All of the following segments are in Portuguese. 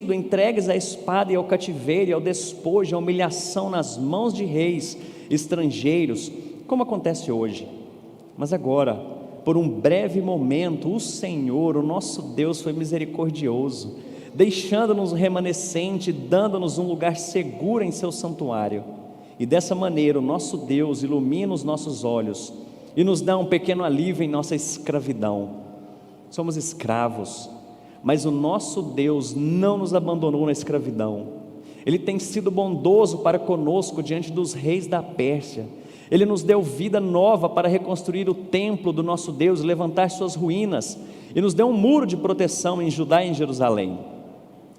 entregues à espada e ao cativeiro e ao despojo, à humilhação nas mãos de reis estrangeiros, como acontece hoje. Mas agora, por um breve momento, o Senhor, o nosso Deus, foi misericordioso, deixando-nos um remanescente, dando-nos um lugar seguro em seu santuário. E dessa maneira o nosso Deus ilumina os nossos olhos e nos dá um pequeno alívio em nossa escravidão. Somos escravos, mas o nosso Deus não nos abandonou na escravidão. Ele tem sido bondoso para conosco diante dos reis da Pérsia. Ele nos deu vida nova para reconstruir o templo do nosso Deus, levantar suas ruínas, e nos deu um muro de proteção em Judá e em Jerusalém.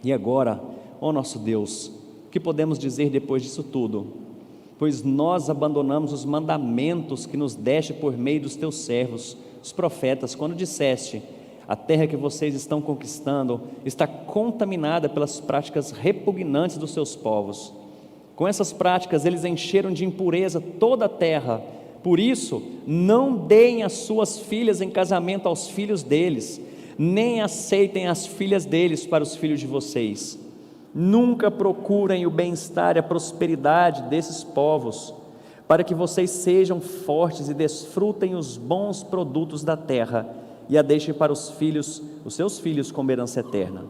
E agora, ó nosso Deus, o que podemos dizer depois disso tudo? Pois nós abandonamos os mandamentos que nos deste por meio dos teus servos, os profetas, quando disseste: a terra que vocês estão conquistando está contaminada pelas práticas repugnantes dos seus povos. Com essas práticas eles encheram de impureza toda a terra. Por isso, não deem as suas filhas em casamento aos filhos deles, nem aceitem as filhas deles para os filhos de vocês. Nunca procurem o bem-estar e a prosperidade desses povos, para que vocês sejam fortes e desfrutem os bons produtos da terra, e a deixem para os seus filhos como herança eterna.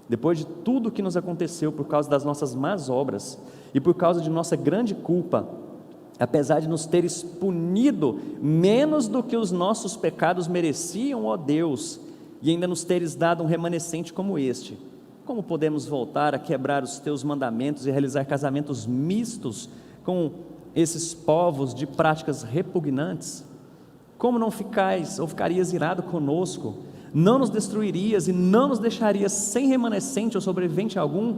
Depois de tudo que nos aconteceu por causa das nossas más obras e por causa de nossa grande culpa, apesar de nos teres punido menos do que os nossos pecados mereciam, ó Deus, e ainda nos teres dado um remanescente como este, como podemos voltar a quebrar os teus mandamentos e realizar casamentos mistos com esses povos de práticas repugnantes? Como não ficarias irado conosco? Não nos destruirias e não nos deixarias sem remanescente ou sobrevivente algum?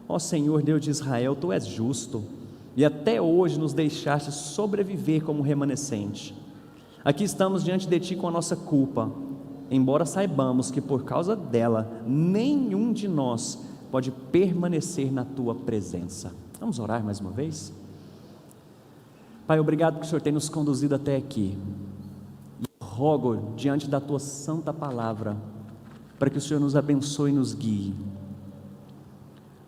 Ó Senhor Deus de Israel, Tu és justo, e até hoje nos deixaste sobreviver como remanescente. Aqui estamos diante de Ti com a nossa culpa, embora saibamos que por causa dela, nenhum de nós pode permanecer na Tua presença. Vamos orar mais uma vez? Pai, obrigado que o Senhor tem nos conduzido até aqui. Rogo diante da Tua santa palavra, para que o Senhor nos abençoe e nos guie.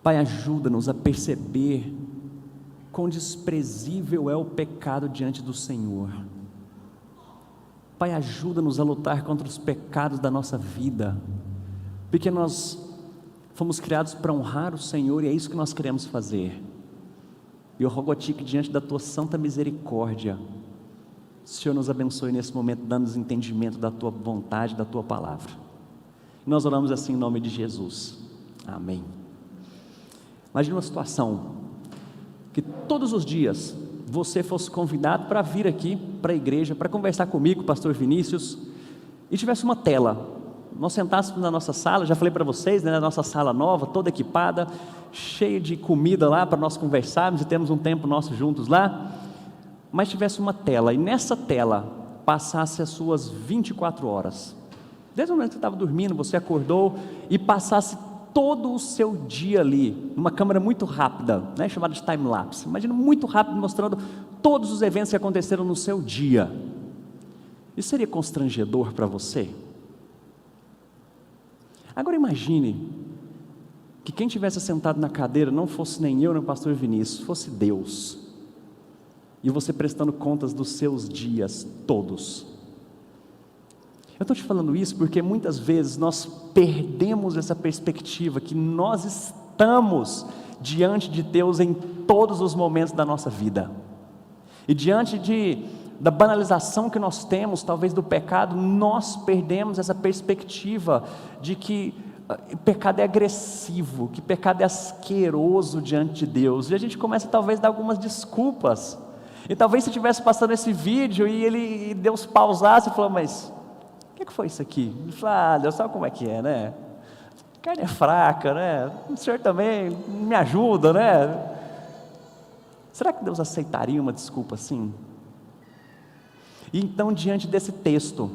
Pai, ajuda-nos a perceber quão desprezível é o pecado diante do Senhor. Pai, ajuda-nos a lutar contra os pecados da nossa vida, porque nós fomos criados para honrar o Senhor e é isso que nós queremos fazer. E eu rogo a Ti que diante da Tua santa misericórdia, o Senhor nos abençoe nesse momento, dando-nos entendimento da Tua vontade, da Tua palavra. E nós oramos assim em nome de Jesus, amém. Imagina uma situação, que todos os dias você fosse convidado para vir aqui para a igreja, para conversar comigo, pastor Vinícius, e tivesse uma tela, nós sentássemos na nossa sala, já falei para vocês, né, na nossa sala nova, toda equipada, cheia de comida lá para nós conversarmos e termos um tempo nosso juntos lá, mas tivesse uma tela, e nessa tela passasse as suas 24 horas, desde o momento que você estava dormindo, você acordou, e passasse todo o seu dia ali, numa câmera muito rápida, né, chamada de time-lapse, imagina, muito rápido, mostrando todos os eventos que aconteceram no seu dia. Isso seria constrangedor para você? Agora imagine, que quem tivesse sentado na cadeira, não fosse nem eu, nem o pastor Vinícius, fosse Deus, e você prestando contas dos seus dias todos. Eu estou te falando isso porque muitas vezes nós perdemos essa perspectiva que nós estamos diante de Deus em todos os momentos da nossa vida, e diante da banalização que nós temos, talvez do pecado, nós perdemos essa perspectiva de que o pecado é agressivo, que o pecado é asqueroso diante de Deus, e a gente começa talvez a dar algumas desculpas. E talvez se estivesse passando esse vídeo e Deus pausasse e falou: mas o que foi isso aqui? Ele falou: ah, Deus, sabe como é que é, né? A carne é fraca, né? O Senhor também me ajuda, né? Será que Deus aceitaria uma desculpa assim? E então, diante desse texto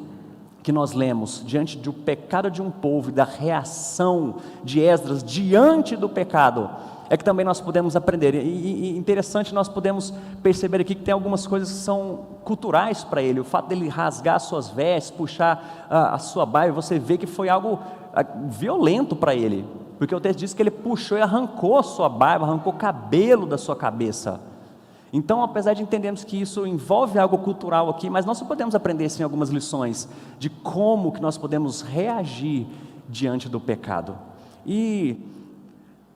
que nós lemos, diante do pecado de um povo e da reação de Esdras diante do pecado, é que também nós podemos aprender, e interessante, nós podemos perceber aqui que tem algumas coisas que são culturais para ele, o fato dele rasgar as suas vestes, puxar a sua baia, você vê que foi algo violento para ele, porque o texto diz que ele puxou e arrancou a sua barba, arrancou o cabelo da sua cabeça. Então, apesar de entendermos que isso envolve algo cultural aqui, mas nós só podemos aprender sim algumas lições de como que nós podemos reagir diante do pecado. E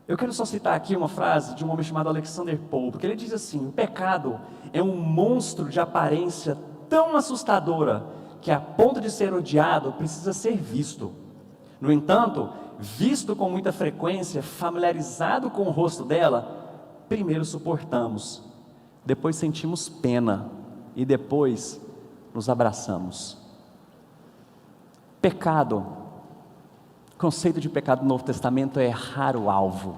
eu quero só citar aqui uma frase de um homem chamado Alexander Pope, porque ele diz assim: o pecado é um monstro de aparência tão assustadora que a ponto de ser odiado precisa ser visto. No entanto, visto com muita frequência, familiarizado com o rosto dela, primeiro suportamos, depois sentimos pena e depois nos abraçamos. Pecado, o conceito de pecado no Novo Testamento é errar o alvo.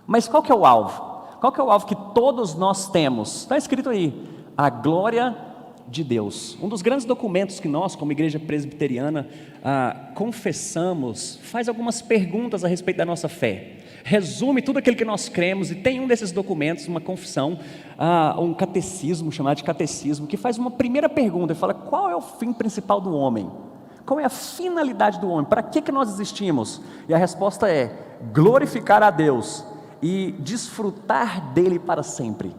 Mas qual que é o alvo? Qual que é o alvo que todos nós temos? Está escrito aí: a glória de Deus. Um dos grandes documentos que nós, como igreja presbiteriana, confessamos, faz algumas perguntas a respeito da nossa fé. Resume tudo aquilo que nós cremos, e tem um desses documentos, uma confissão, um catecismo, chamado de catecismo, que faz uma primeira pergunta e fala: qual é o fim principal do homem? Qual é a finalidade do homem? Para que nós existimos? E a resposta é: glorificar a Deus e desfrutar dele para sempre.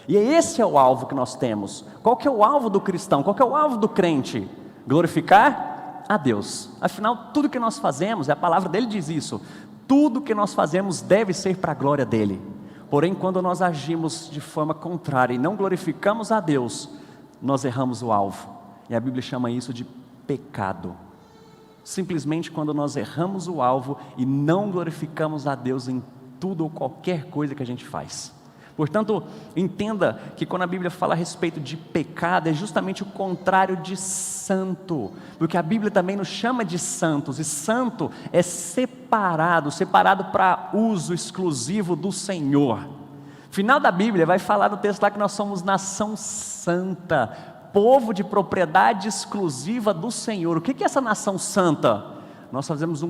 E esse é o alvo que nós temos. Qual que é o alvo do cristão? Qual que é o alvo do crente? Glorificar a Deus. Afinal, tudo que nós fazemos, a palavra dele diz isso, tudo que nós fazemos deve ser para a glória dele. Porém, quando nós agimos de forma contrária e não glorificamos a Deus, nós erramos o alvo. E a Bíblia chama isso de pecado. Simplesmente quando nós erramos o alvo e não glorificamos a Deus em tudo ou qualquer coisa que a gente faz. Portanto, entenda que quando a Bíblia fala a respeito de pecado, é justamente o contrário de santo, porque a Bíblia também nos chama de santos, e santo é separado para uso exclusivo do Senhor. Final da Bíblia vai falar no texto lá que nós somos nação santa, povo de propriedade exclusiva do Senhor. O que é essa nação santa? Nós fazemos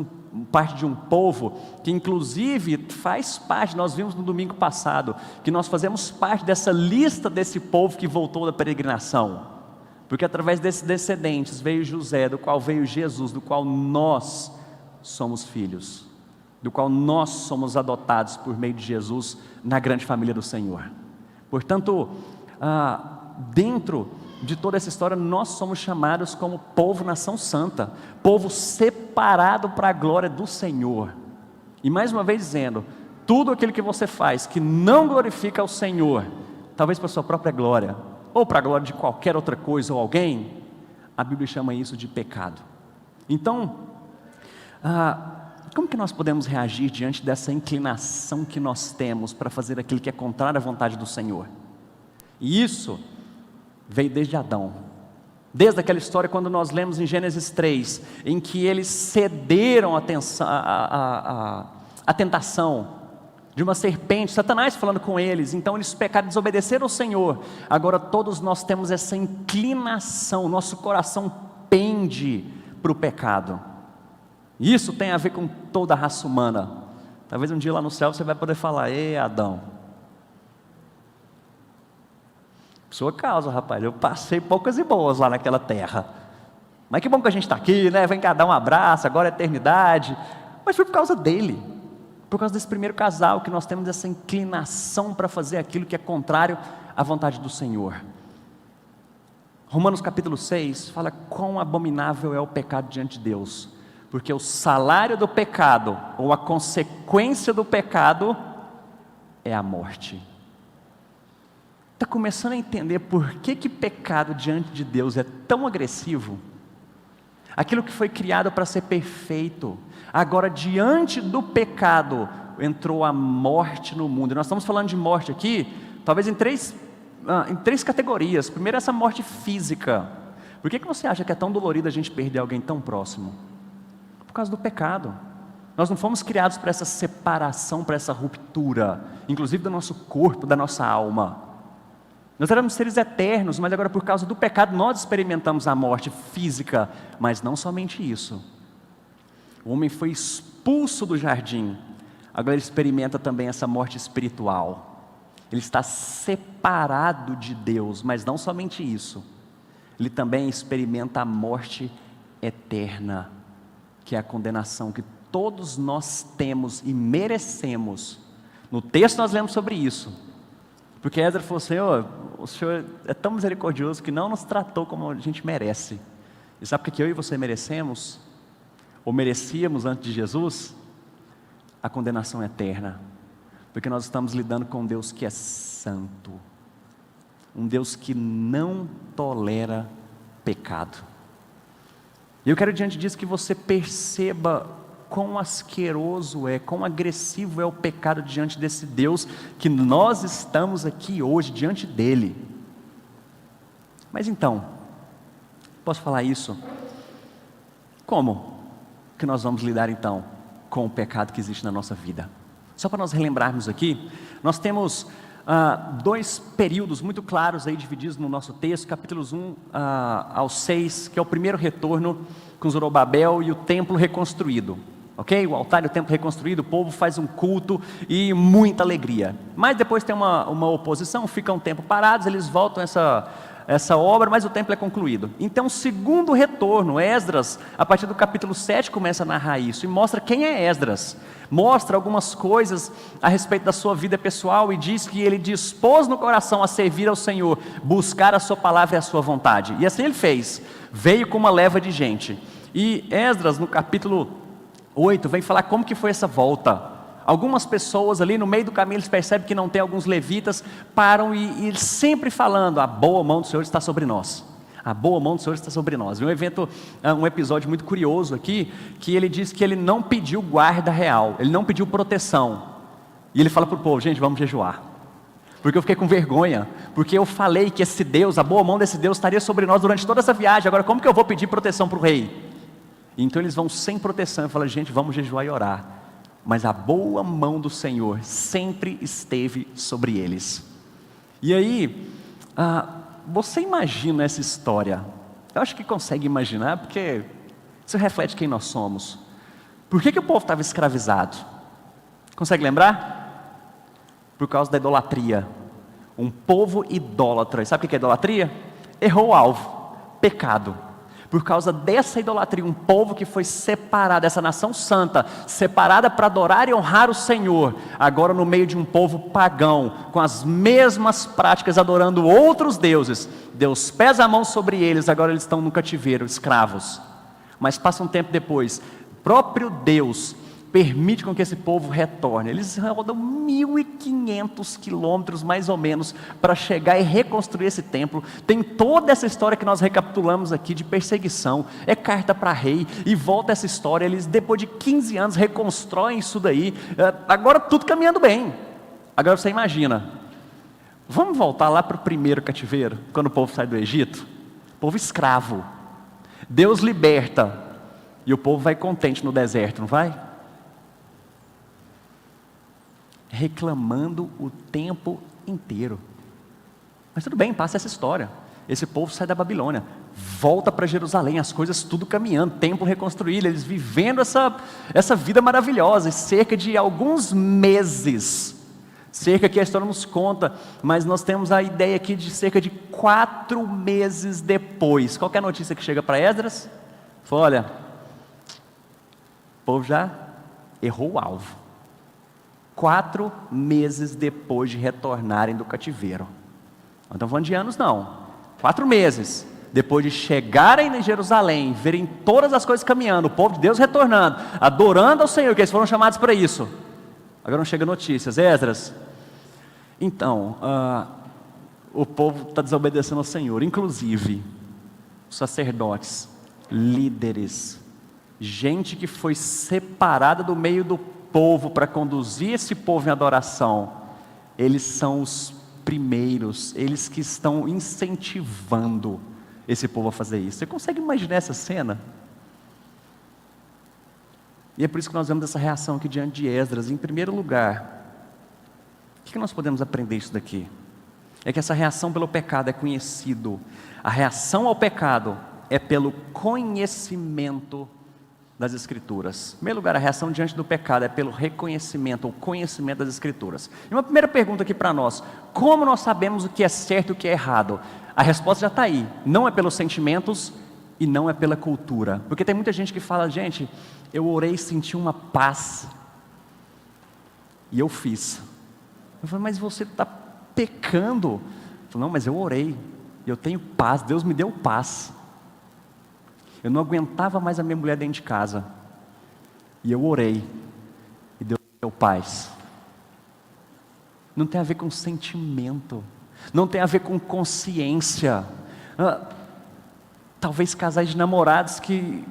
parte de um povo que inclusive faz parte, nós vimos no domingo passado, que nós fazemos parte dessa lista desse povo que voltou da peregrinação, porque através desses descendentes veio José, do qual veio Jesus, do qual nós somos filhos, do qual nós somos adotados por meio de Jesus na grande família do Senhor. Portanto, dentro de toda essa história, nós somos chamados como povo, nação santa, povo separado para a glória do Senhor. E mais uma vez dizendo, tudo aquilo que você faz que não glorifica ao Senhor, talvez para a sua própria glória, ou para a glória de qualquer outra coisa ou alguém, a Bíblia chama isso de pecado. Então, como que nós podemos reagir diante dessa inclinação que nós temos para fazer aquilo que é contrário à vontade do Senhor? E isso veio desde Adão, desde aquela história quando nós lemos em Gênesis 3, em que eles cederam a tentação de uma serpente, Satanás falando com eles, então eles pecaram, desobedeceram ao Senhor. Agora todos nós temos essa inclinação, nosso coração pende para o pecado. Isso tem a ver com toda a raça humana. Talvez um dia lá no céu você vai poder falar: ei, Adão, sua causa, rapaz, eu passei poucas e boas lá naquela terra, mas que bom que a gente está aqui, né? Vem cá dar um abraço, agora é eternidade. Mas foi por causa dele, por causa desse primeiro casal, que nós temos essa inclinação para fazer aquilo que é contrário à vontade do Senhor. Romanos capítulo 6 fala quão abominável é o pecado diante de Deus, porque o salário do pecado, ou a consequência do pecado, é a morte. Está começando a entender por que pecado diante de Deus é tão agressivo? Aquilo que foi criado para ser perfeito, agora diante do pecado entrou a morte no mundo. E nós estamos falando de morte aqui, talvez em três categorias. Primeiro, essa morte física. Por que você acha que é tão dolorido a gente perder alguém tão próximo? Por causa do pecado. Nós não fomos criados para essa separação, para essa ruptura, inclusive do nosso corpo, da nossa alma. Nós éramos seres eternos, mas agora por causa do pecado nós experimentamos a morte física. Mas não somente isso, o homem foi expulso do jardim, agora ele experimenta também essa morte espiritual. Ele está separado de Deus, mas não somente isso, ele também experimenta a morte eterna, que é a condenação que todos nós temos e merecemos. No texto nós lemos sobre isso, porque Esdras falou: Senhor, o Senhor é tão misericordioso que não nos tratou como a gente merece. E sabe o que eu e você merecemos? Ou merecíamos antes de Jesus? A condenação eterna, porque nós estamos lidando com um Deus que é santo, um Deus que não tolera pecado. E eu quero diante disso que você perceba quão asqueroso é, quão agressivo é o pecado diante desse Deus que nós estamos aqui hoje diante dele. Mas então, posso falar isso? Como que nós vamos lidar então com o pecado que existe na nossa vida? Só para nós relembrarmos aqui, nós temos dois períodos muito claros aí divididos no nosso texto, capítulos 1 ao 6, que é o primeiro retorno com Zorobabel e o templo reconstruído. Ok? O altar e o templo reconstruído, o povo faz um culto e muita alegria. Mas depois tem uma oposição, ficam um tempo parados, eles voltam essa obra, mas o templo é concluído. Então, o segundo retorno, Esdras, a partir do capítulo 7, começa a narrar isso e mostra quem é Esdras. Mostra algumas coisas a respeito da sua vida pessoal e diz que ele dispôs no coração a servir ao Senhor, buscar a sua palavra e a sua vontade. E assim ele fez, veio com uma leva de gente. E Esdras, no capítulo 8, vem falar como que foi essa volta. Algumas pessoas ali no meio do caminho, eles percebem que não tem alguns levitas, param e sempre falando: a boa mão do Senhor está sobre nós. A boa mão do Senhor está sobre nós. Um episódio muito curioso aqui, que ele diz que ele não pediu guarda real, ele não pediu proteção. E ele fala para o povo: gente, vamos jejuar. Porque eu fiquei com vergonha, porque eu falei que esse Deus, a boa mão desse Deus estaria sobre nós durante toda essa viagem, agora como que eu vou pedir proteção para o rei? Então eles vão sem proteção e falam: gente, vamos jejuar e orar. Mas a boa mão do Senhor sempre esteve sobre eles. E aí, você imagina essa história? Eu acho que consegue imaginar, porque isso reflete quem nós somos. Por que o povo estava escravizado? Consegue lembrar? Por causa da idolatria. Um povo idólatra. Sabe o que é idolatria? Errou o alvo, pecado. Por causa dessa idolatria, um povo que foi separado, essa nação santa, separada para adorar e honrar o Senhor, agora no meio de um povo pagão, com as mesmas práticas, adorando outros deuses. Deus pesa a mão sobre eles, agora eles estão no cativeiro, escravos. Mas passa um tempo depois, o próprio Deus permite com que esse povo retorne. Eles rodam 1.500 quilômetros mais ou menos para chegar e reconstruir esse templo. Tem toda essa história que nós recapitulamos aqui de perseguição, é carta para rei, e volta essa história. Eles depois de 15 anos reconstroem isso daí, agora tudo caminhando bem. Agora você imagina, vamos voltar lá para o primeiro cativeiro, quando o povo sai do Egito, povo escravo, Deus liberta, e o povo vai contente no deserto, não vai? Reclamando o tempo inteiro. Mas tudo bem, passa essa história. Esse povo sai da Babilônia, volta para Jerusalém, as coisas tudo caminhando, templo reconstruído, eles vivendo essa vida maravilhosa. E cerca de alguns meses, cerca que a história nos conta, mas nós temos a ideia aqui de cerca de 4 meses depois. Qual que é a notícia que chega para Esdras? Fala: olha, o povo já errou o alvo. 4 meses depois de retornarem do cativeiro. Não estamos falando de anos, não. 4 meses depois de chegarem em Jerusalém, verem todas as coisas caminhando, o povo de Deus retornando, adorando ao Senhor, que eles foram chamados para isso. Agora não chega notícias: Esdras, então, o povo está desobedecendo ao Senhor, inclusive sacerdotes, líderes, gente que foi separada do meio do povo para conduzir esse povo em adoração. Eles são os primeiros, eles que estão incentivando esse povo a fazer isso. Você consegue imaginar essa cena? E é por isso que nós vemos essa reação aqui diante de Esdras. Em primeiro lugar, o que nós podemos aprender isso daqui? É que essa reação pelo pecado é conhecido. A reação ao pecado é pelo conhecimento das Escrituras. Em primeiro lugar, a reação diante do pecado é pelo reconhecimento ou conhecimento das Escrituras. E uma primeira pergunta aqui para nós: como nós sabemos o que é certo e o que é errado? A resposta já está aí: não é pelos sentimentos e não é pela cultura. Porque tem muita gente que fala, gente, eu orei e senti uma paz, e eu fiz. Eu falo, mas você está pecando. Eu falo, não, mas eu orei, e eu tenho paz, Deus me deu paz. Eu não aguentava mais a minha mulher dentro de casa, e eu orei, e Deus me deu paz. Não tem a ver com sentimento, não tem a ver com consciência. Talvez casais de namorados que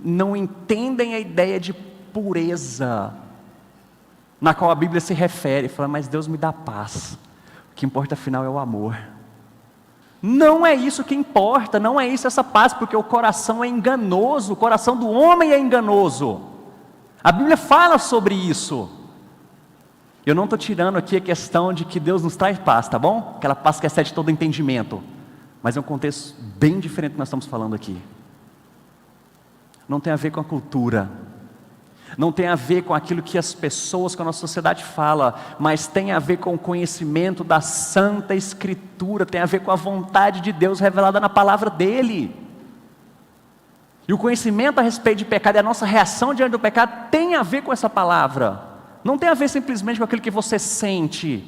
não entendem a ideia de pureza, na qual a Bíblia se refere, fala, mas Deus me dá paz, o que importa afinal é o amor. Não é isso que importa, não é isso essa paz, porque o coração é enganoso, o coração do homem é enganoso. A Bíblia fala sobre isso. Eu não estou tirando aqui a questão de que Deus nos traz paz, tá bom? Aquela paz que excede todo entendimento. Mas é um contexto bem diferente do que nós estamos falando aqui. Não tem a ver com a cultura. Não tem a ver com aquilo que as pessoas, com a nossa sociedade fala. Mas tem a ver com o conhecimento da Santa Escritura. Tem a ver com a vontade de Deus revelada na palavra dEle. E o conhecimento a respeito de pecado e a nossa reação diante do pecado tem a ver com essa palavra. Não tem a ver simplesmente com aquilo que você sente.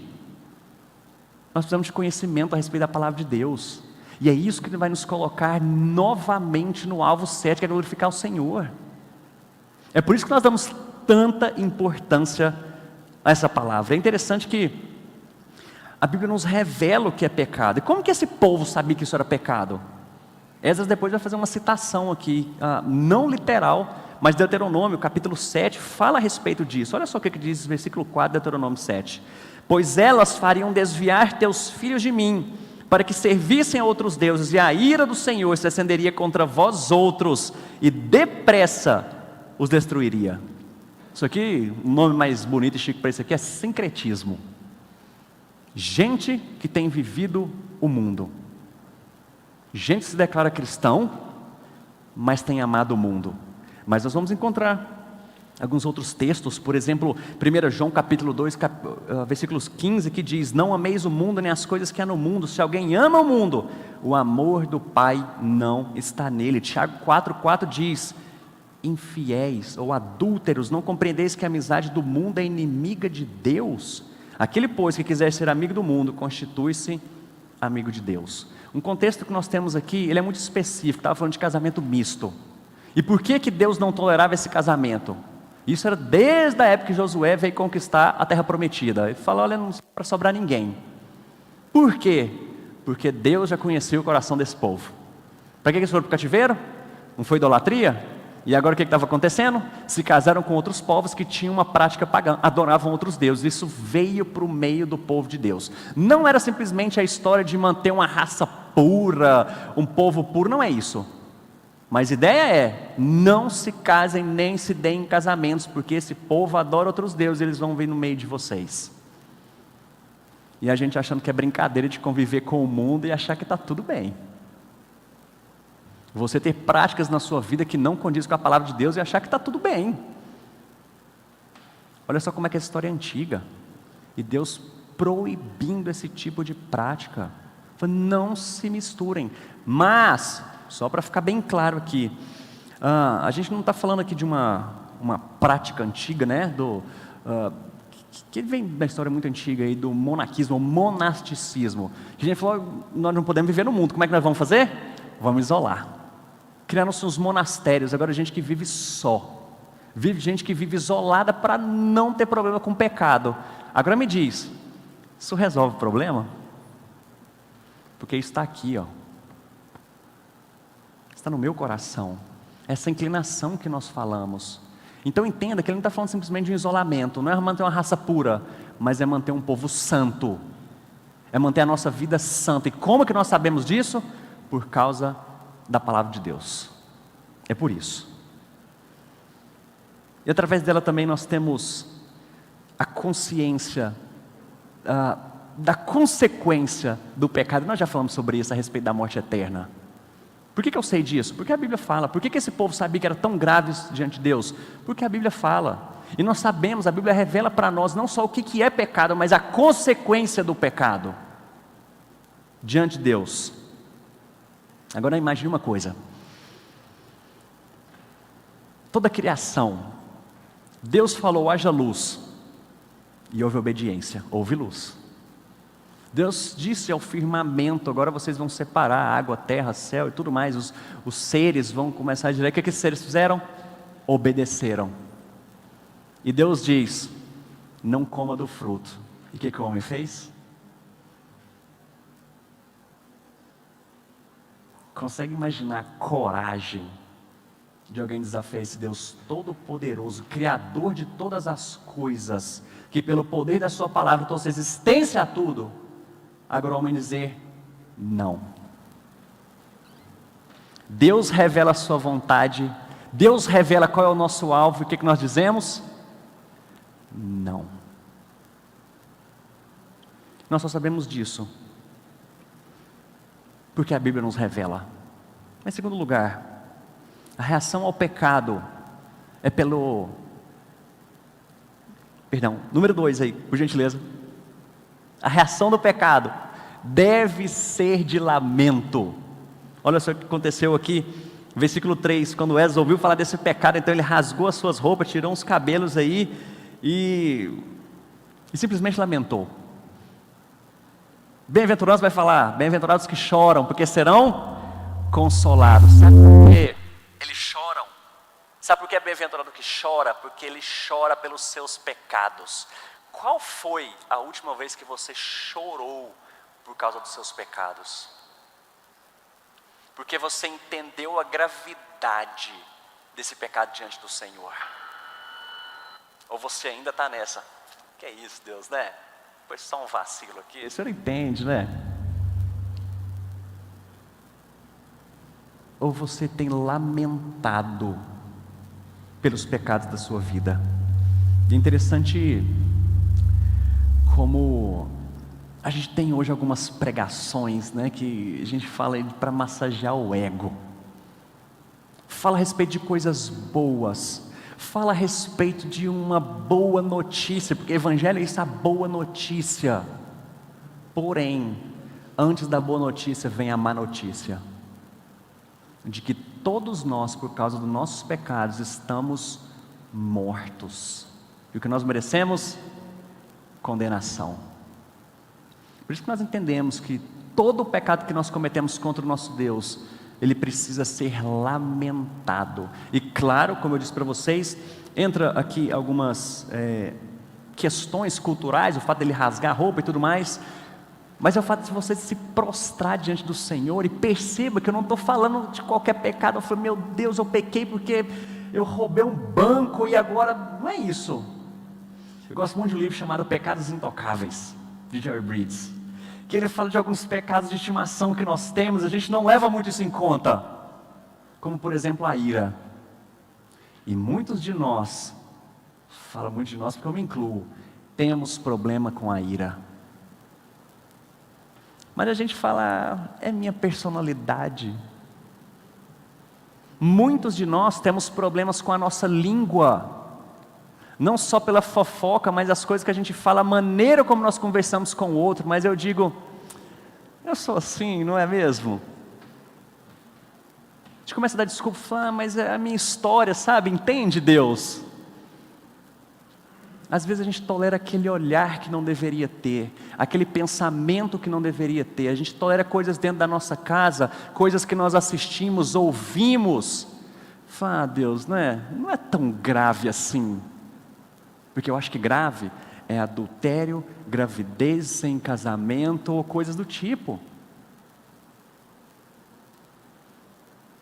Nós precisamos de conhecimento a respeito da palavra de Deus. E é isso que vai nos colocar novamente no alvo certo, que é glorificar o Senhor. É por isso que nós damos tanta importância a essa palavra. É interessante que a Bíblia nos revela o que é pecado. E como que esse povo sabia que isso era pecado? Esdras depois vai fazer uma citação aqui, não literal, mas Deuteronômio, capítulo 7, fala a respeito disso. Olha só o que diz o versículo 4 de Deuteronômio 7. Pois elas fariam desviar teus filhos de mim, para que servissem a outros deuses, e a ira do Senhor se acenderia contra vós outros, e depressa os destruiria. Isso aqui, um nome mais bonito e chique para isso aqui é sincretismo. Gente que tem vivido o mundo. Gente que se declara cristão, mas tem amado o mundo. Mas nós vamos encontrar alguns outros textos, por exemplo, 1 João capítulo 2, versículos 15, que diz, não ameis o mundo nem as coisas que há no mundo. Se alguém ama o mundo, o amor do Pai não está nele. Tiago 4,4 diz, infiéis ou adúlteros, não compreendeis que a amizade do mundo é inimiga de Deus? Aquele, pois, que quiser ser amigo do mundo, constitui-se amigo de Deus. Um contexto que nós temos aqui, ele é muito específico, estava falando de casamento misto. E por que Deus não tolerava esse casamento? Isso era desde a época que Josué veio conquistar a terra prometida. Ele falou, olha, não é para sobrar ninguém. Por quê? Porque Deus já conhecia o coração desse povo. Para que eles foram para o cativeiro? Não foi idolatria? E agora o que estava acontecendo? Se casaram com outros povos que tinham uma prática pagã, adoravam outros deuses. Isso veio para o meio do povo de Deus. Não era simplesmente a história de manter uma raça pura, um povo puro, não é isso. Mas a ideia é, não se casem nem se deem em casamentos, porque esse povo adora outros deuses, eles vão vir no meio de vocês. E a gente achando que é brincadeira de conviver com o mundo e achar que está tudo bem. Você ter práticas na sua vida que não condizem com a palavra de Deus e achar que está tudo bem. Olha só como é que essa história é antiga. E Deus proibindo esse tipo de prática. Não se misturem. Mas, só para ficar bem claro aqui, a gente não está falando aqui de uma prática antiga, né? Que vem da história muito antiga aí, do monaquismo, o monasticismo. A gente falou, nós não podemos viver no mundo. Como é que nós vamos fazer? Vamos isolar. Criaram-se uns monastérios, agora gente que vive só. Gente que vive isolada para não ter problema com o pecado. Agora me diz, isso resolve o problema? Porque isso está aqui, ó. Está no meu coração. Essa inclinação que nós falamos. Então entenda que ele não está falando simplesmente de um isolamento. Não é manter uma raça pura, mas é manter um povo santo. É manter a nossa vida santa. E como que nós sabemos disso? Por causa da palavra de Deus. É por isso. E através dela também nós temos a consciência da consequência do pecado. Nós já falamos sobre isso a respeito da morte eterna. Por que eu sei disso? Porque a Bíblia fala. Por que esse povo sabia que era tão grave diante de Deus? Porque a Bíblia fala. E nós sabemos, a Bíblia revela para nós não só o que é pecado, mas a consequência do pecado diante de Deus. Agora imagine uma coisa. toda a criação, Deus falou: haja luz, e houve obediência, houve luz. Deus disse ao firmamento: agora vocês vão separar água, terra, céu e tudo mais. Os seres vão começar a dizer. O que esses seres fizeram? Obedeceram. E Deus diz: não coma do fruto. E o que o homem fez? Consegue imaginar a coragem de alguém desafiar esse Deus todo-poderoso, Criador de todas as coisas, que pelo poder da sua palavra trouxe existência a tudo? Agora o homem dizer não. Deus revela a sua vontade, Deus revela qual é o nosso alvo, e o que nós dizemos? Não. Nós só sabemos disso porque a Bíblia nos revela. Em segundo lugar, a reação ao pecado é pelo... número 2 aí, por gentileza. A reação do pecado deve ser de lamento. Olha só o que aconteceu aqui, versículo 3, quando Esdras ouviu falar desse pecado, então ele rasgou as suas roupas, tirou os cabelos aí e simplesmente lamentou. Bem-aventurados vai falar, bem-aventurados que choram, porque serão consolados. Sabe por quê eles choram? Sabe por que é bem-aventurado que chora? Porque ele chora pelos seus pecados. Qual foi a última vez que você chorou por causa dos seus pecados? Porque você entendeu a gravidade desse pecado diante do Senhor? Ou você ainda está nessa? Que é isso, Deus, né? Foi só um vacilo aqui. O senhor entende, né? Ou você tem lamentado pelos pecados da sua vida? E é interessante como a gente tem hoje algumas pregações, né, que a gente fala para massagear o ego. Fala a respeito de coisas boas, fala a respeito de uma boa notícia, porque evangelho é isso, a boa notícia. Porém, antes da boa notícia vem a má notícia, de que todos nós, por causa dos nossos pecados, estamos mortos, e o que nós merecemos? Condenação. Por isso que nós entendemos que todo o pecado que nós cometemos contra o nosso Deus, ele precisa ser lamentado. E claro, como eu disse para vocês, entra aqui algumas questões culturais, o fato dele rasgar a roupa e tudo mais, mas é o fato de você se prostrar diante do Senhor e perceba que eu não estou falando de qualquer pecado. Eu falo, meu Deus, eu pequei porque eu roubei um banco e agora, não é isso. Eu gosto muito de um livro chamado Pecados Intocáveis, de Jerry Bridges, que ele fala de alguns pecados de estimação que nós temos, a gente não leva muito isso em conta, como por exemplo a ira. E muitos de nós, falo muito de nós porque eu me incluo, temos problema com a ira. Mas a gente fala, é minha personalidade. Muitos de nós temos problemas com a nossa língua, não só pela fofoca, mas as coisas que a gente fala, a maneira como nós conversamos com o outro. Mas eu digo, eu sou assim, não é mesmo? A gente começa a dar desculpa, falar, mas é a minha história, sabe? Entende, Deus? Às vezes a gente tolera aquele olhar que não deveria ter, aquele pensamento que não deveria ter. A gente tolera coisas dentro da nossa casa, coisas que nós assistimos, ouvimos. Fala, Deus, não é tão grave assim. Porque eu acho que grave é adultério, gravidez sem casamento ou coisas do tipo.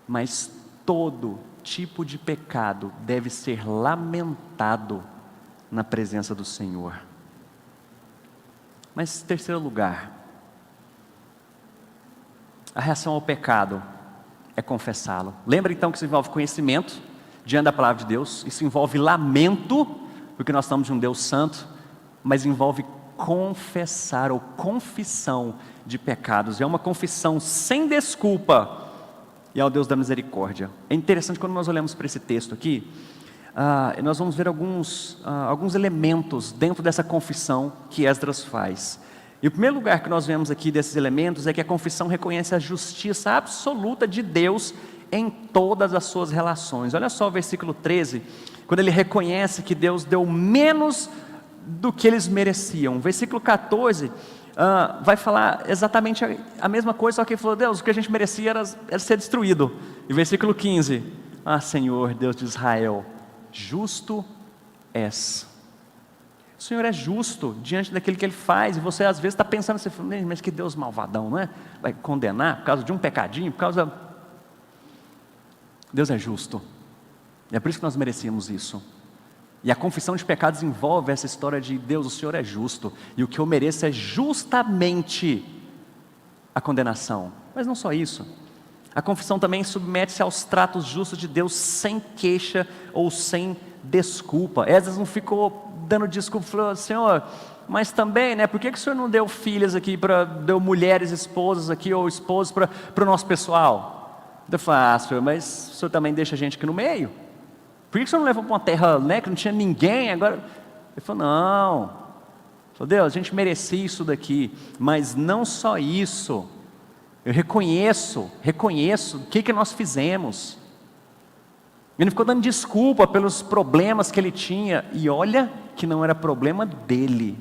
Mas todo tipo de pecado deve ser lamentado na presença do Senhor. Mas terceiro lugar, a reação ao pecado é confessá-lo. Lembra então que isso envolve conhecimento diante da palavra de Deus, isso envolve lamento, porque nós estamos de um Deus santo, mas envolve confessar ou confissão de pecados. É uma confissão sem desculpa e ao Deus da misericórdia. É interessante quando nós olhamos para esse texto aqui, nós vamos ver alguns elementos dentro dessa confissão que Esdras faz. E o primeiro lugar que nós vemos aqui desses elementos é que a confissão reconhece a justiça absoluta de Deus em todas as suas relações. Olha só o versículo 13, quando ele reconhece que Deus deu menos do que eles mereciam. Versículo 14 vai falar exatamente a mesma coisa, só que ele falou: Deus, o que a gente merecia era ser destruído. E versículo 15: Senhor, Deus de Israel, justo és. O Senhor é justo diante daquilo que Ele faz, e você às vezes está pensando assim, mas que Deus malvadão, não é? Vai condenar por causa de um pecadinho, por causa... Deus é justo, e é por isso que nós merecíamos isso. E a confissão de pecados envolve essa história de Deus, o Senhor é justo, e o que eu mereço é justamente a condenação. Mas não só isso, a confissão também submete-se aos tratos justos de Deus, sem queixa ou sem desculpa. Esdras não ficou dando desculpa, falou: Senhor, mas também, né, por que o Senhor não deu filhas aqui, deu mulheres, esposas aqui, ou esposos para o nosso pessoal? Eu falei: Senhor, mas o Senhor também deixa a gente aqui no meio? Por que o Senhor não levou para uma terra, né, que não tinha ninguém? Agora, ele falou: não. Ele falou: Deus, a gente merecia isso daqui, mas não só isso, eu reconheço o que nós fizemos. Ele ficou dando desculpa pelos problemas que ele tinha, e olha que não era problema dele,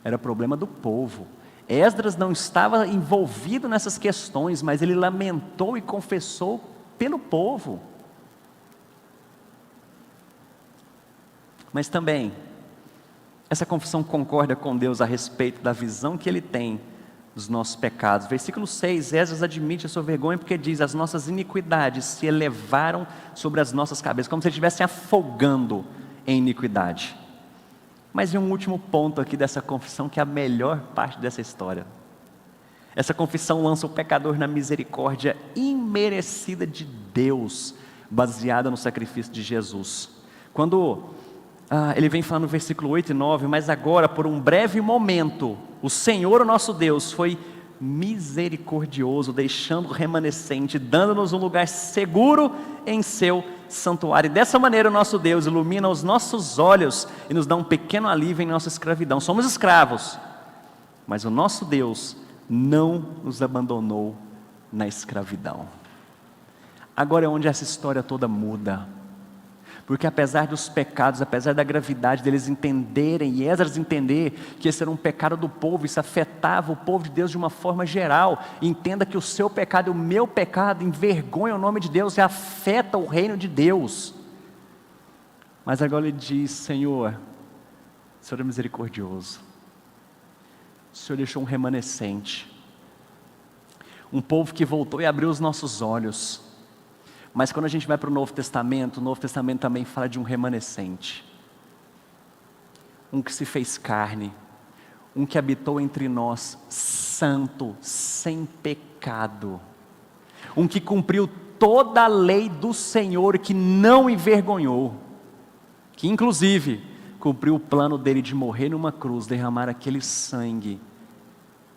era problema do povo. Esdras não estava envolvido nessas questões, mas ele lamentou e confessou pelo povo. Mas também, essa confissão concorda com Deus a respeito da visão que Ele tem dos nossos pecados. Versículo 6, Esdras admite a sua vergonha porque diz: as nossas iniquidades se elevaram sobre as nossas cabeças, como se ele estivesse afogando em iniquidade. Mas em um último ponto aqui dessa confissão, que é a melhor parte dessa história. Essa confissão lança o pecador na misericórdia imerecida de Deus, baseada no sacrifício de Jesus. Quando ele vem falando no versículo 8 e 9, mas agora, por um breve momento, o Senhor, o nosso Deus, foi misericordioso, deixando o remanescente, dando-nos um lugar seguro em seu santuário. E dessa maneira o nosso Deus ilumina os nossos olhos e nos dá um pequeno alívio em nossa escravidão. Somos escravos, mas o nosso Deus não nos abandonou na escravidão. Agora é onde essa história toda muda. Porque apesar dos pecados, apesar da gravidade deles entenderem, e Esdras entender que esse era um pecado do povo, isso afetava o povo de Deus de uma forma geral. Entenda que o seu pecado e o meu pecado envergonham o nome de Deus e afeta o reino de Deus. Mas agora ele diz: Senhor, o Senhor é misericordioso, o Senhor deixou um remanescente, um povo que voltou e abriu os nossos olhos. Mas quando a gente vai para o Novo Testamento também fala de um remanescente, um que se fez carne, um que habitou entre nós, santo, sem pecado, um que cumpriu toda a lei do Senhor, que não envergonhou, que inclusive cumpriu o plano dele de morrer numa cruz, derramar aquele sangue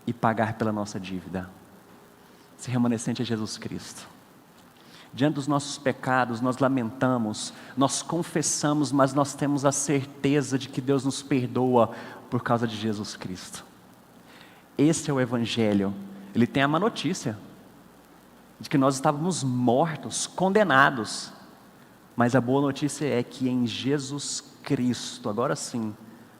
e pagar pela nossa dívida. Esse remanescente é Jesus Cristo. Diante dos nossos pecados, nós lamentamos, nós confessamos, mas nós temos a certeza de que Deus nos perdoa por causa de Jesus Cristo. Esse é o Evangelho. Ele tem a má notícia de que nós estávamos mortos, condenados, mas a boa notícia é que em Jesus Cristo, agora sim,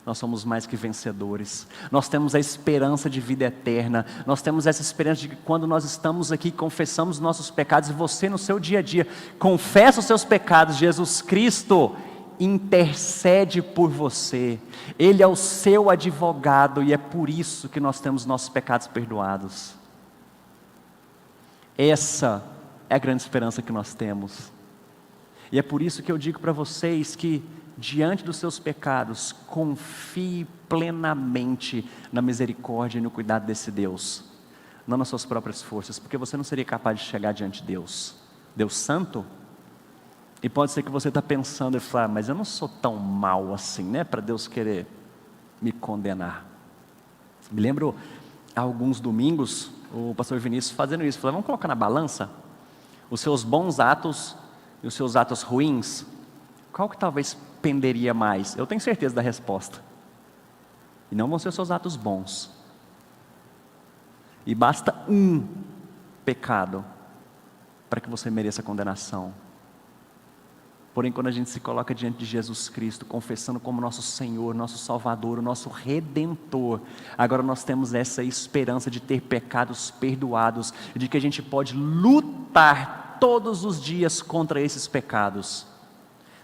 nós somos mais que vencedores. Nós temos a esperança de vida eterna. Nós temos essa esperança de que quando nós estamos aqui, confessamos nossos pecados, e você no seu dia a dia confessa os seus pecados, Jesus Cristo intercede por você. Ele é o seu advogado, e é por isso que nós temos nossos pecados perdoados. Essa é a grande esperança que nós temos. E é por isso que eu digo para vocês que, diante dos seus pecados, confie plenamente na misericórdia e no cuidado desse Deus, não nas suas próprias forças, porque você não seria capaz de chegar diante de Deus santo. E pode ser que você está pensando e falar: mas eu não sou tão mal assim, né, para Deus querer me condenar. Me lembro, há alguns domingos, o pastor Vinícius fazendo isso, falou: vamos colocar na balança os seus bons atos e os seus atos ruins, qual que talvez penderia mais? Eu tenho certeza da resposta, e não vão ser os seus atos bons, e basta um pecado para que você mereça condenação. Porém, quando a gente se coloca diante de Jesus Cristo, confessando como nosso Senhor, nosso Salvador, o nosso Redentor, agora nós temos essa esperança de ter pecados perdoados, de que a gente pode lutar todos os dias contra esses pecados.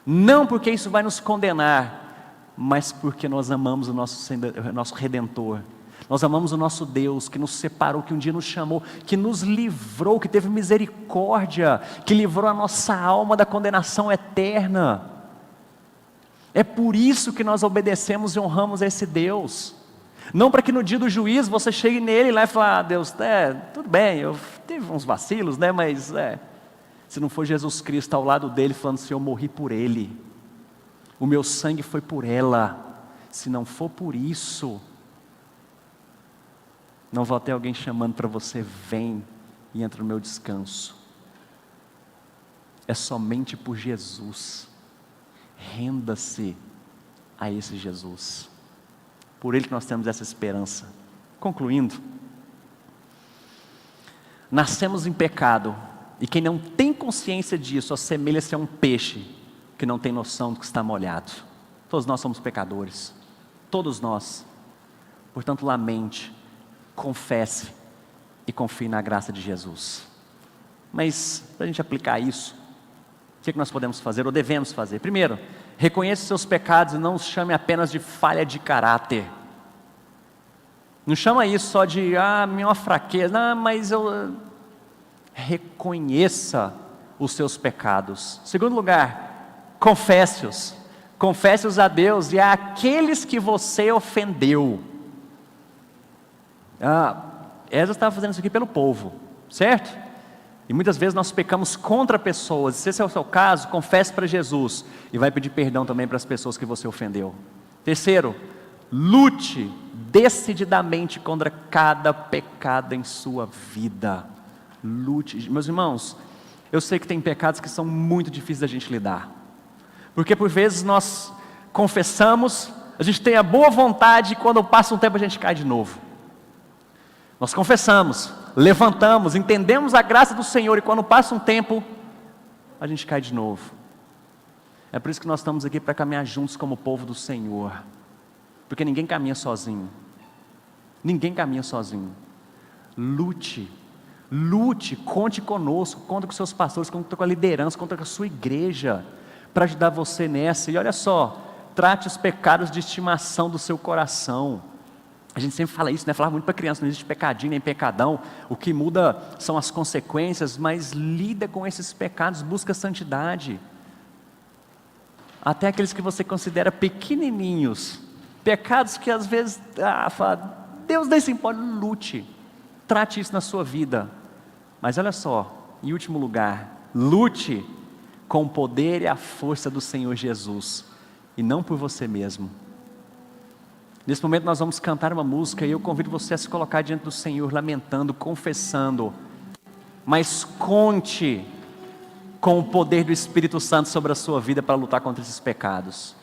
Não porque isso vai nos condenar, mas porque nós amamos o nosso Redentor. Nós amamos o nosso Deus, que nos separou, que um dia nos chamou, que nos livrou, que teve misericórdia, que livrou a nossa alma da condenação eterna. É por isso que nós obedecemos e honramos a esse Deus. Não para que no dia do juízo você chegue nele lá e fale: Deus, tudo bem, eu tive uns vacilos, mas se não for Jesus Cristo ao lado dele falando assim: eu morri por ele, o meu sangue foi por ela, se não for por isso, não vai ter alguém chamando para você: vem e entra no meu descanso. É somente por Jesus. Renda-se a esse Jesus. Por Ele que nós temos essa esperança. Concluindo, nascemos em pecado, e quem não tem consciência disso assemelha-se a um peixe que não tem noção do que está molhado. Todos nós somos pecadores, todos nós. Portanto, lamente, confesse e confie na graça de Jesus. Mas, para a gente aplicar isso, o que nós podemos fazer ou devemos fazer? Primeiro, reconheça os seus pecados e não os chame apenas de falha de caráter. Não chama isso só de, minha fraqueza. Não, mas reconheça os seus pecados. Segundo lugar, confesse-os. Confesse-os a Deus e àqueles que você ofendeu. Esdras estava fazendo isso aqui pelo povo, certo? E muitas vezes nós pecamos contra pessoas. Se esse é o seu caso, confesse para Jesus e vai pedir perdão também para as pessoas que você ofendeu. Terceiro, lute decididamente contra cada pecado em sua vida. Lute. Meus irmãos, eu sei que tem pecados que são muito difíceis da gente lidar, porque por vezes nós confessamos, a gente tem a boa vontade e quando passa um tempo a gente cai de novo. Nós confessamos, levantamos, entendemos a graça do Senhor, e quando passa um tempo, a gente cai de novo. É por isso que nós estamos aqui, para caminhar juntos como povo do Senhor, porque ninguém caminha sozinho. Ninguém caminha sozinho. Lute, conte conosco, conta com seus pastores, conta com a liderança, conta com a sua igreja, para ajudar você nessa. E olha só, trate os pecados de estimação do seu coração. A gente sempre fala isso, Fala muito para criança, não existe pecadinho nem pecadão. O que muda são as consequências, mas lida com esses pecados, busca santidade. Até aqueles que você considera pequenininhos, pecados que às vezes, fala, Deus nem se importa, lute. Trate isso na sua vida. Mas olha só, em último lugar, lute com o poder e a força do Senhor Jesus, e não por você mesmo. Nesse momento nós vamos cantar uma música e eu convido você a se colocar diante do Senhor, lamentando, confessando, mas conte com o poder do Espírito Santo sobre a sua vida para lutar contra esses pecados.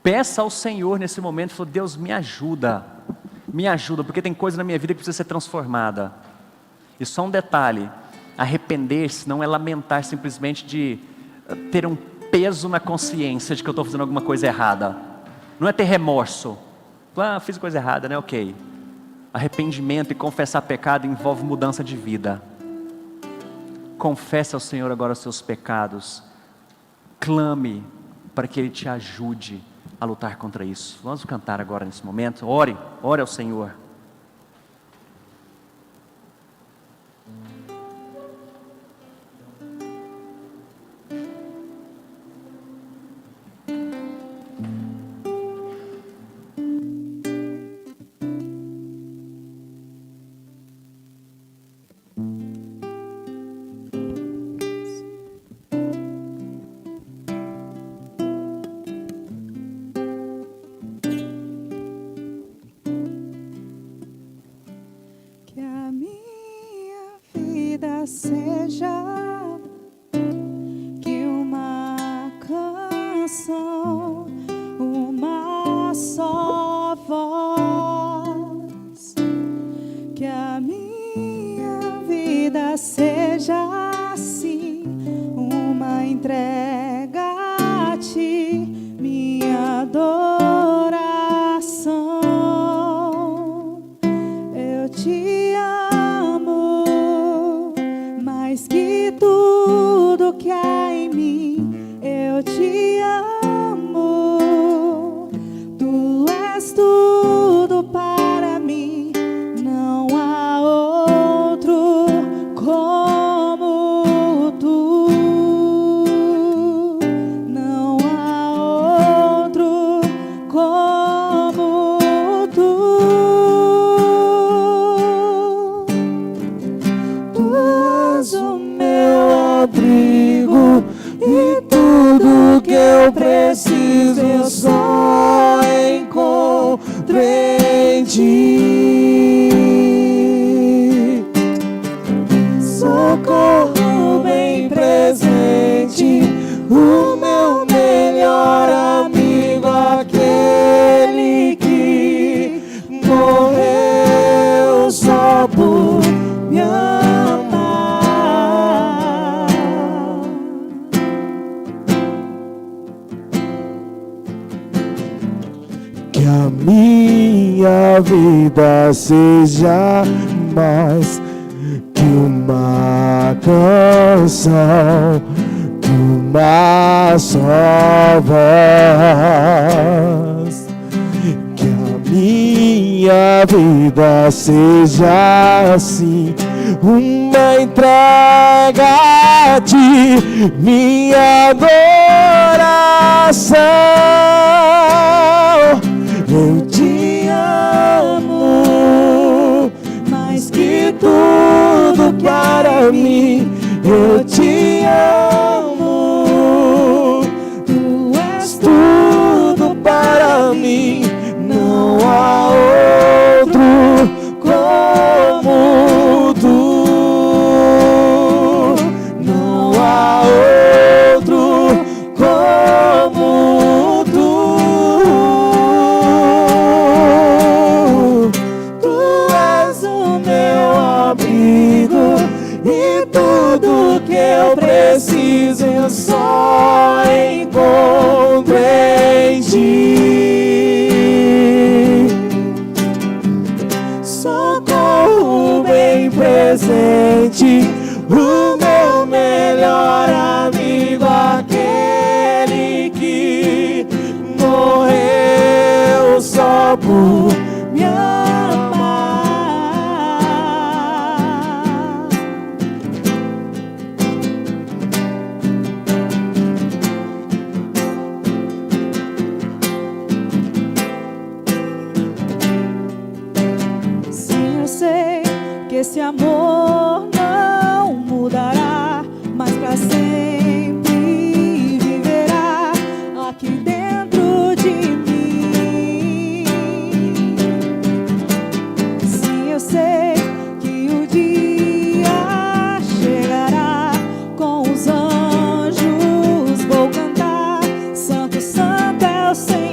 Peça ao Senhor nesse momento, fala: Deus, me ajuda, porque tem coisa na minha vida que precisa ser transformada. E só um detalhe, arrepender-se não é lamentar simplesmente de ter um peso na consciência de que eu estou fazendo alguma coisa errada, não é ter remorso. Fiz coisa errada, ok. Arrependimento e confessar pecado envolve mudança de vida. Confesse ao Senhor agora os seus pecados, clame para que Ele te ajude a lutar contra isso. Vamos cantar agora nesse momento. Ore ao Senhor. Seja que uma canção, uma só voz, que a minha vida seja és tudo para mim, não há outro como tu, não há outro como tu. Tu és o meu abrigo e tudo que eu preciso eu só encontro em ti. Socorro bem presente, o meu melhor amigo, aquele que morreu só por me amar. Que a minha vida seja mais que uma canção, que uma só voz. Que a minha vida seja assim, uma entrega de minha adoração. Eu te amo Mais que tudo para mim, eu te amo. tu és Tudo para mim, não há outro como tu. Não há outro como tu. Tu és o meu abrigo e tudo que eu preciso eu só encontro em ti. Socorro bem presente, o meu melhor amigo, aquele que morreu só por me amar. Sim, eu sei que esse amor não mudará, mas para sempre viverá aqui dentro de mim. Sim, eu sei que o dia chegará, com os anjos vou cantar, Santo, Santo é o Senhor.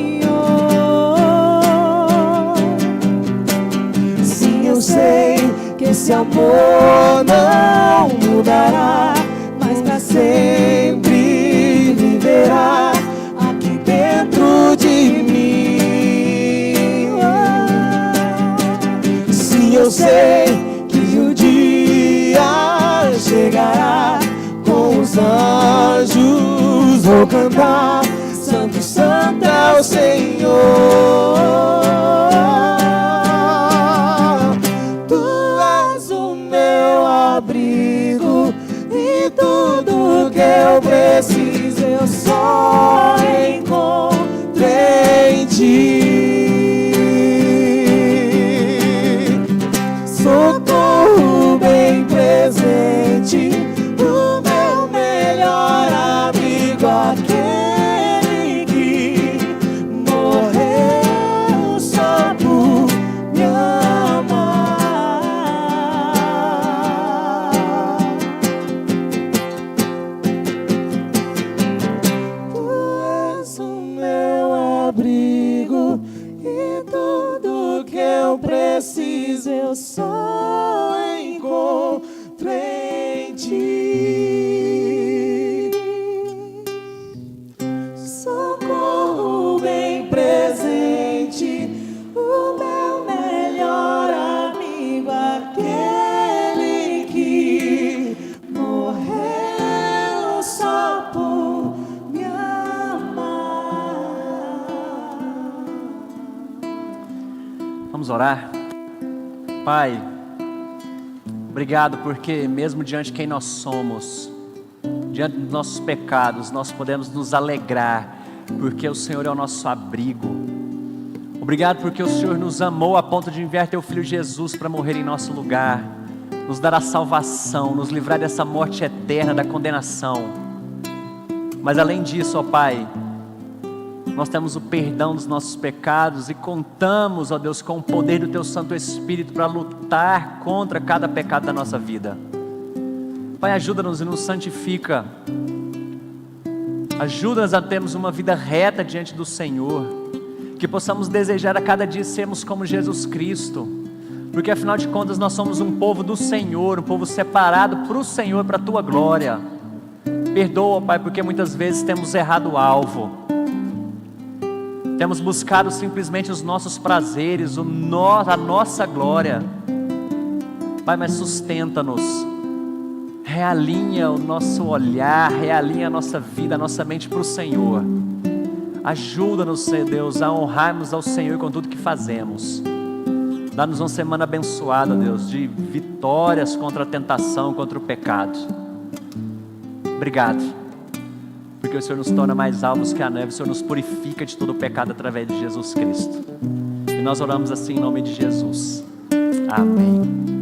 Sim, eu sei que esse amor não mudará, mas para sempre viverá aqui dentro de mim. Sim, eu sei que o dia chegará, com os anjos vou cantar, Santo, Santo é o Senhor. Tu és o meu abrigo e tudo que eu preciso eu só encontro em ti. Socorro bem presente, o meu melhor amigo, aquele que morreu só por me amar. Tu és o meu abrigo e tudo que eu preciso eu só encontro em ti. Socorro bem presente, o meu melhor amigo, aquele que morreu só por me amar. Vamos orar? Pai, obrigado porque mesmo diante de quem nós somos, diante dos nossos pecados, nós podemos nos alegrar, porque o Senhor é o nosso abrigo. Obrigado porque o Senhor nos amou a ponto de enviar teu Filho Jesus para morrer em nosso lugar, nos dar a salvação, nos livrar dessa morte eterna, da condenação. Mas além disso, ó Pai, nós temos o perdão dos nossos pecados e contamos, ó Deus, com o poder do Teu Santo Espírito para lutar contra cada pecado da nossa vida. Pai, ajuda-nos e nos santifica. Ajuda-nos a termos uma vida reta diante do Senhor, que possamos desejar a cada dia sermos como Jesus Cristo, porque afinal de contas nós somos um povo do Senhor, um povo separado para o Senhor, para a Tua glória. Perdoa, Pai, porque muitas vezes temos errado o alvo. Temos buscado simplesmente os nossos prazeres, a nossa glória. Pai, mas sustenta-nos, realinha o nosso olhar, realinha a nossa vida, a nossa mente para o Senhor. Ajuda-nos, Senhor Deus, a honrarmos ao Senhor com tudo que fazemos. Dá-nos uma semana abençoada, Deus, de vitórias contra a tentação, contra o pecado. Obrigado, porque o Senhor nos torna mais alvos que a neve, o Senhor nos purifica de todo o pecado através de Jesus Cristo. E nós oramos assim em nome de Jesus. Amém.